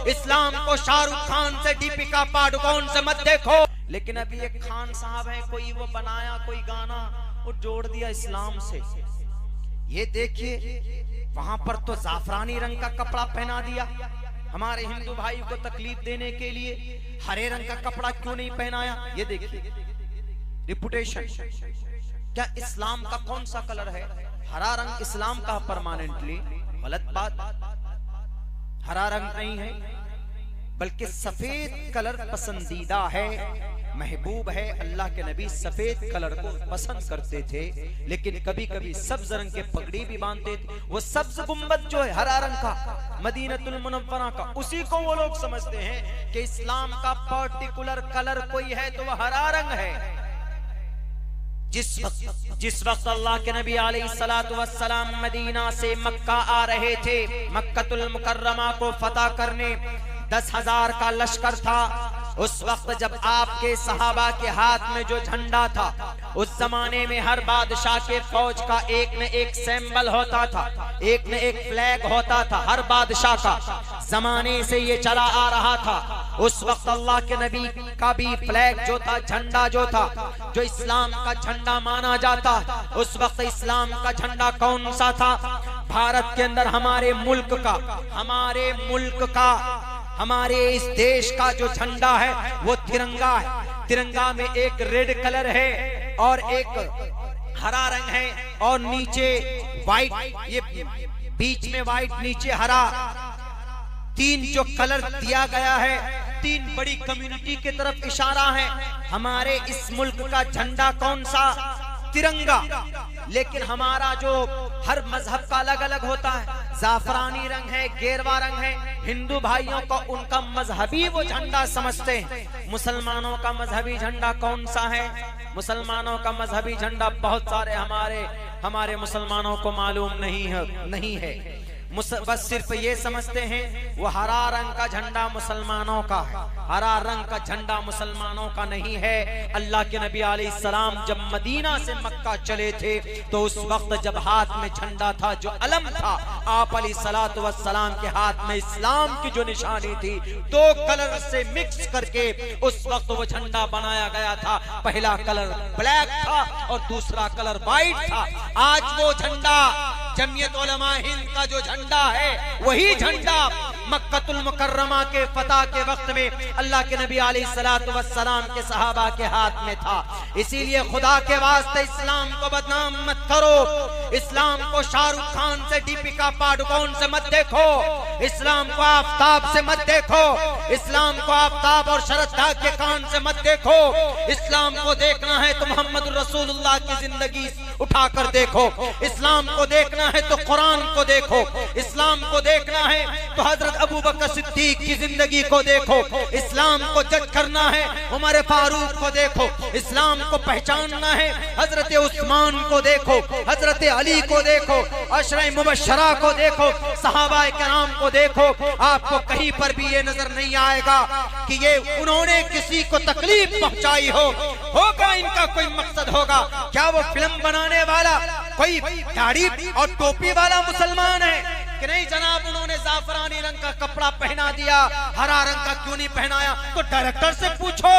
इस्लाम को शाहरुख खान से, दीपिका पादुकोण से मत देखो। लेकिन अभी एक खान साहब है, कोई वो बनाया कोई गाना, वो जोड़ दिया इस्लाम से। ये देखिए वहां पर तो जाफरानी रंग का कपड़ा पहना दिया, हमारे हिंदू भाई को तकलीफ देने के लिए हरे रंग का कपड़ा क्यों नहीं पहनाया। ये देखिए रिपुटेशन। क्या इस्लाम का कौन सा कलर है? हरा रंग इस्लाम का परमानेंटली? गलत बात, हरा रंग नहीं है, बल्कि सफेद कलर पसंदीदा है, महबूब है। अल्लाह के नबी सफेद कलर को पसंद करते थे, लेकिन कभी कभी सब्ज रंग के पगड़ी भी बांधते थे। वो सब्ज गुंबद जो है हरा रंग का, मदीनतुल मुनव्वरा का, उसी को वो लोग समझते हैं कि इस्लाम का पर्टिकुलर कलर कोई है तो वह हरा रंग है। जिस वक्त अल्लाह के नबी अलैहिस्सलातु वस्सलाम मदीना से मक्का आ रहे थे, मक्कतुल मुकर्रमा को फतह करने, 10,000 का लश्कर था। उस वक्त जब आपके सहाबा के हाथ में जो झंडा था, उस जमाने में हर बादशाह के फौज का एक न एक सिंबल होता था, एक न एक फ्लैग होता था, हर बादशाह का जमाने से ये चला आ रहा था। उस वक्त अल्लाह के नबी का भी फ्लैग जो था, झंडा जो था, जो इस्लाम का झंडा माना जाता, उस वक्त इस्लाम का झंडा कौन सा था? भारत के अंदर हमारे मुल्क का, हमारे इस देश का जो झंडा है वो तिरंगा है। तिरंगा में एक रेड कलर है और एक हरा रंग है, और नीचे व्हाइट, ये बीच में व्हाइट, नीचे हरा, 3 जो कलर दिया गया है, 3 बड़ी कम्युनिटी की तरफ इशारा है। हमारे इस मुल्क का झंडा कौन सा? तिरंगा। लेकिन हमारा जो हर मजहब का अलग अलग होता है, जाफरानी रंग है, गेरवा रंग है। हिंदू भाइयों को उनका मजहबी वो झंडा समझते हैं। मुसलमानों का मजहबी झंडा कौन सा है? मुसलमानों का मजहबी झंडा बहुत सारे हमारे मुसलमानों को मालूम नहीं है। बस सिर्फ ये समझते हैं वो हरा रंग का झंडा मुसलमानों का है। हरा रंग का झंडा मुसलमानों का नहीं है। अल्लाह के नबी अलैहिस्सलाम जब मदीना से मक्का चले थे तो उस वक्त जब हाथ में झंडा था, जो अलम था, आप अलैहिस्सलातु वस्सलाम के हाथ में इस्लाम की जो निशानी थी, 2 कलर से मिक्स करके उस वक्त वो झंडा बनाया गया था। पहला कलर ब्लैक था और दूसरा कलर व्हाइट था। आज वो झंडा जमीयत उलमा हिंद का जो झंडा है, वही झंडा मक्कतुल मुकर्रमा के फतह के वक्त में अल्लाह के नबी अलैहिस्सलातु वस्सलाम के सहाबा के हाथ में था। इसीलिए खुदा के वास्ते इस्लाम को बदनाम मत करो। इस्लाम को शाहरुख खान से, दीपिका पादुकोण से मत देखो। इस्लाम को आफताब से मत देखो। इस्लाम को आफताब और शरद के कान से मत देखो। इस्लाम को देखना है तो मोहम्मद रसूलुल्लाह की जिंदगी उठाकर देखो। इस्लाम को देखना है तो कुरान को देखो। इस्लाम को देखना है तो हजरत अबू बकर सिद्दीक की जिंदगी को देखो। इस्लाम को जज करना है उमर फारूक को देखो। इस्लाम को पहचानना है हजरत उस्मान को देखो, हजरत अली को देखो, अशरे मुबशरा को देखो, सहाबाए किराम को देखो। आपको कहीं पर भी ये नजर नहीं आएगा कि ये उन्होंने किसी को तकलीफ पहुंचाई होगा इनका कोई मकसद होगा। क्या वो फिल्म बनाने वाला कोई दाढ़ी और टोपी वाला मुसलमान है कि नहीं? जनाब, उन्होंने जाफरानी रंग का कपड़ा पहना दिया, हरा रंग का क्यों नहीं पहनाया? तो डायरेक्टर से पूछो,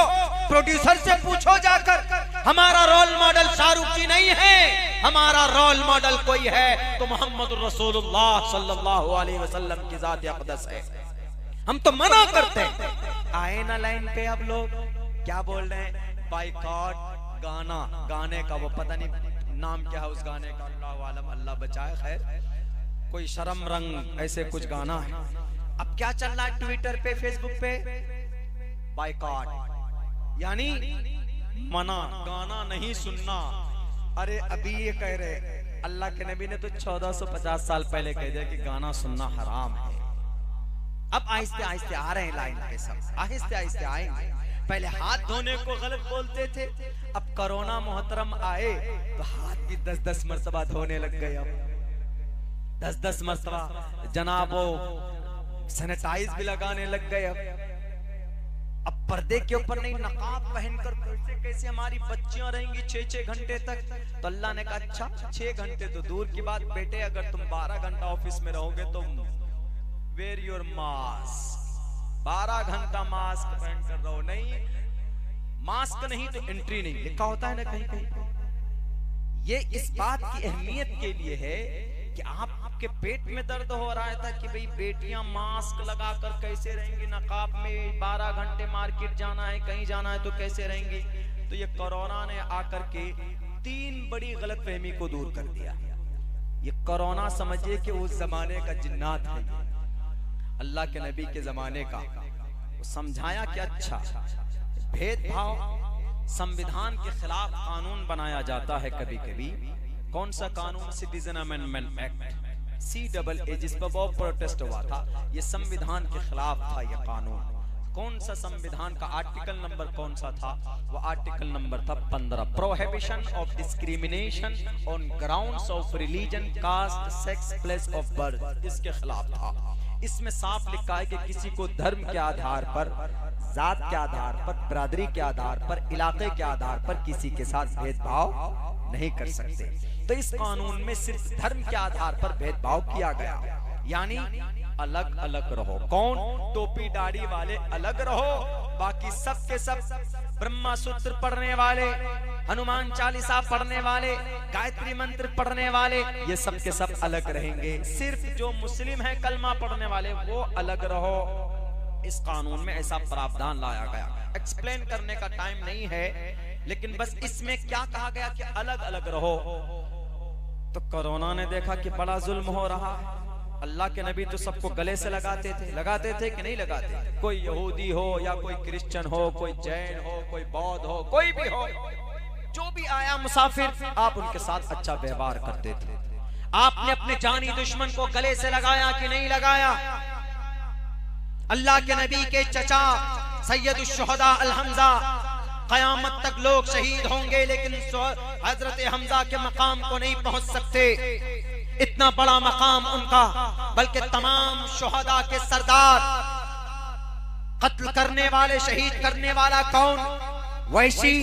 प्रोड्यूसर से पूछो जाकर। हमारा रोल मॉडल शाहरुख जी नहीं है, हमारा रोल मॉडल कोई है तो मोहम्मद रसूलुल्लाह सल्लल्लाहु अलैहि वसल्लम की जात अक़दस है। हम तो मना करते हैं। आए ना लाइन पे अब लोग क्या बोल रहे हैं? बाइकॉट गाने का, वो पता नहीं नाम क्या है उस गाने का, अल्लाह आलम, अल्लाह बचाए। खैर, कोई शर्म रंग ऐसे कुछ गाना है। अब क्या चल रहा है ट्विटर पे, फेसबुक पे? बाइकॉट यानी मना, गाना नहीं सुनना। अरे अभी ये कह रहे, अल्लाह के नबी ने तो 1450 साल पहले कह दिया कि गाना सुनना हराम है। अब आहिस्ते आहिस्ते आ रहे हैं लाइन पे, सब आहिस्ते आहिस्ते आएंगे। पहले हाथ धोने को गलत बोलते थे, अब कोरोना मोहतरम आए तो हाथ भी 10-10 मरतबा धोने लग गए। अब 10-10 मरतबा जनाबो सैनिटाइज भी लगाने लग गए। अब पर्दे के ऊपर नहीं, नकाब पहनकर कैसे हमारी बच्चियां रहेंगी 6-6 घंटे तक? तो अल्लाह ने कहा अच्छा 6 घंटे तो दूर की बात बेटे, अगर तुम 12 घंटा ऑफिस में रहोगे तो वेयर योर मास्क। 12 घंटा मास्क पहन कर रहो। नहीं, मास्क नहीं तो एंट्री नहीं, लिखा होता है ना कहीं कहीं। ये इस बात की अहमियत के लिए है कि आपके पेट में दर्द हो रहा था कि भाई बेटियां मास्क लगाकर कैसे रहेंगी, नकाब में 12 घंटे मार्केट जाना है, कहीं जाना है तो कैसे रहेंगी। तो ये कोरोना ने आकर के 3 बड़ी गलतफहमी को दूर कर दिया। ये कोरोना समझिए कि उस जमाने का जिन्नात है, अल्लाह के नबी के जमाने का। वो समझाया कि अच्छा, भेदभाव संविधान के खिलाफ कानून बनाया जाता है कभी कभी। कौन सा कानून? सिटीजन अमेंडमेंट एक्ट, CAA, जिस पर बहुत प्रोटेस्ट हुआ था। ये संविधान के खिलाफ था ये कानून। कौन सा संविधान का आर्टिकल नंबर कौन सा था? वो आर्टिकल नंबर था 15, prohibition of discrimination on grounds of religion, caste, sex, place of birth. इसके खिलाफ था। इसमें साफ लिखा है कि किसी को धर्म के आधार पर, जात के आधार पर, बिरादरी के आधार पर, इलाके के आधार पर किसी के साथ भेदभाव नहीं कर सकते। तो इस कानून में सिर्फ धर्म के आधार पर भेदभाव किया गया, यानी अलग अलग रहो। कौन? टोपी दाढ़ी वाले अलग रहो, बाकी सब के सब ब्रह्मा सूत्र पढ़ने वाले, हनुमान चालीसा पढ़ने वाले, गायत्री मंत्र पढ़ने वाले, ये सब के सब अलग रहेंगे। सिर्फ जो मुस्लिम है कलमा पढ़ने वाले वो अलग रहो। इस कानून में ऐसा प्रावधान लाया गया। एक्सप्लेन करने का टाइम नहीं है, लेकिन बस इसमें क्या कहा गया कि अलग अलग रहो। तो कोरोना ने देखा कि बड़ा जुल्म हो रहा है। अल्लाह के नबी तो सबको गले से लगाते थे कि नहीं लगाते? कोई यहूदी हो या कोई क्रिश्चियन हो, कोई जैन हो, कोई बौद्ध हो, कोई भी हो, जो भी आया मुसाफिर, आप उनके साथ अच्छा व्यवहार करते थे। आपने अपने जानी दुश्मन को गले से लगाया कि नहीं लगाया? अल्लाह के नबी के चचा सैयदुश शुहदा अल हमजा, कयामत तक लोग शहीद होंगे लेकिन हजरत हमजा के मकाम को नहीं पहुंच सकते। इतना बड़ा मकाम उनका, बल्कि तमाम शुहदा के सरदार। कत्ल करने वाले, शहीद करने वाला कौन? वैशी।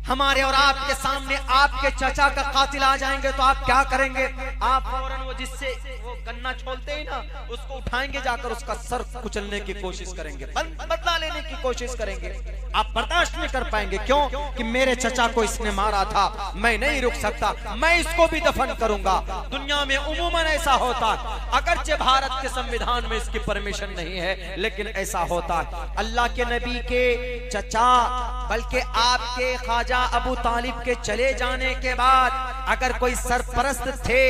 हमारे और आपके सामने आपके चचा का कातिल आ जाएंगे तो आप क्या करेंगे? आप फौरन वो जिससे वो गन्ना छोलते ही ना, उसको उठाएंगे, जाकर उसका सर कुचलने की कोशिश करेंगे, बदला लेने की कोशिश करेंगे। आप बर्दाश्त नहीं कर पाएंगे। क्यों? कि मेरे चचा को इसने मारा था, मैं नहीं रुक सकता, मैं इसको भी दफन करूंगा। दुनिया में उमूमन ऐसा होता है, अगरचे भारत के संविधान में इसकी परमिशन नहीं है, लेकिन ऐसा होता है। अल्लाह के नबी के चचा, बल्कि आपके ख्वाजा अबू तालिब के चले जाने के बाद अगर कोई सरपरस्त थे,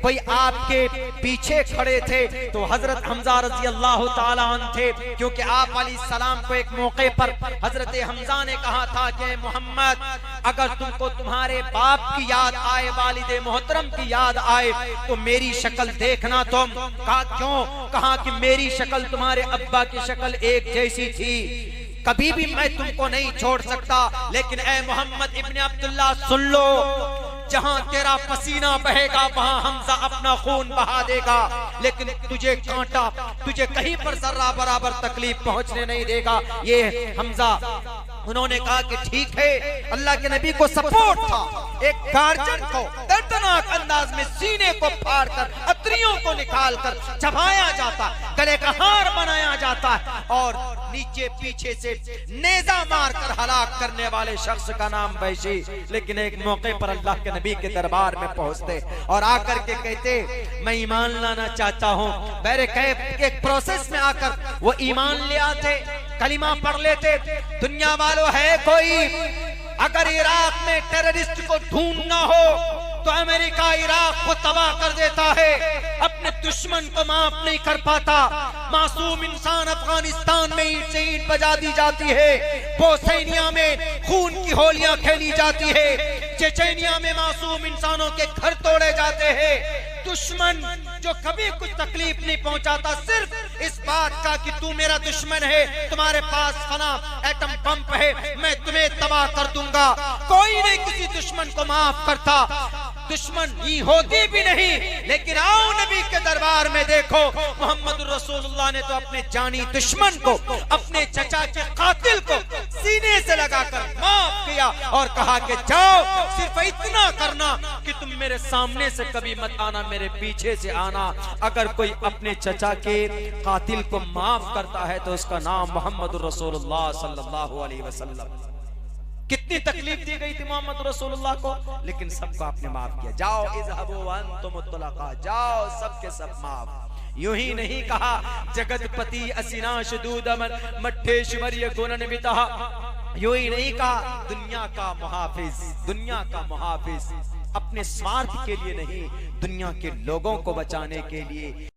कोई आपके पीछे खड़े थे, तो हजरत हमजा रजी अल्लाह ताला अन्हु थे। क्योंकि आप अलैहिस्सलाम को एक मौके पर हजरत हमजा ने कहा था कि मोहम्मद, अगर तुमको तुम्हारे बाप की याद आए, वालिदे मोहतरम की याद आए, तो मेरी शक्ल देखना तुम। कहा क्यों? कहा कि मेरी शक्ल तुम्हारे अब्बा की शक्ल एक जैसी थी, कभी भी मैं तुमको नहीं छोड़ सकता। लेकिन ए मोहम्मद इब्ने अब्दुल्लाह, सुन लो, जहां तेरा पसीना बहेगा वहां हमजा अपना खून बहा देगा, लेकिन तुझे कांटा, तुझे कहीं पर जर्रा बराबर तकलीफ पहुंचने नहीं देगा। ये हमजा। उन्होंने कहा कि ठीक है। अल्लाह के नबी को सपोर्ट था। एक गार्जियन को दर्दनाक अंदाज में सीने को फाड़कर, अतरियों को निकालकर चबाया जाता, गले का हार बनाया जाता है, और नीचे पीछे से नेजा मारकर हलाक करने वाले शख्स का नाम वैशी। लेकिन एक मौके पर अल्लाह के नबी के दरबार में पहुंचते और आकर के कहते, मैं ईमान लाना चाहता हूँ। बहरे कैफ एक प्रोसेस में आकर वो ईमान ले आते, कलिमा पढ़ लेते। दुनिया वालों, है कोई अगर इराक में टेररिस्ट को ढूंढना हो तो अमेरिका इराक को तबाह कर देता है, अपने दुश्मन को माफ नहीं कर पाता। मासूम इंसान अफगानिस्तान में ईंट से ईंट बजा दी जाती है, बोस्निया में खून की होलियां खेली जाती है, चेचेनिया में मासूम इंसानों के घर तोड़े जाते हैं। दुश्मन जो कभी कुछ तकलीफ नहीं पहुंचाता, सिर्फ इस बात का कि तू मेरा दुश्मन है, तुम्हारे पास फला एटम बम है, मैं तुम्हें तबाह कर दूंगा। कोई नहीं किसी दुश्मन को माफ करता। दुश्मन ही होती भी नहीं, लेकिन आओ नबी के दरबार में देखो, मोहम्मद रसूलुल्लाह ने तो अपने जानी दुश्मन को, अपने चचा के कातिल को सीने से लगाकर माफ किया और कहा कि जाओ, सिर्फ इतना करना कि तुम मेरे सामने से कभी मत आना, मेरे पीछे से आना। अगर कोई अपने चचा के कातिल को माफ करता है तो उसका नाम मोहम्मद रसूलुल्लाह सल्लल्लाहु अलैहि वसल्लम। कितनी तकलीफ दी गई थी मोहम्मद रसूलुल्लाह को, लेकिन सबको आपने माफ किया। जाओ इज़हबू व अंतुम मुतलका, जाओ सबके सब माफ। यूं ही नहीं कहा जगतपति असिनाश दूदमन मठेश्वर ये गुणन बिता, यूं ही नहीं कहा दुनिया का मुहाफिज, दुनिया का मुहाफिज, अपने स्वार्थ के लिए नहीं, दुनिया के लोगों को बचाने के लिए।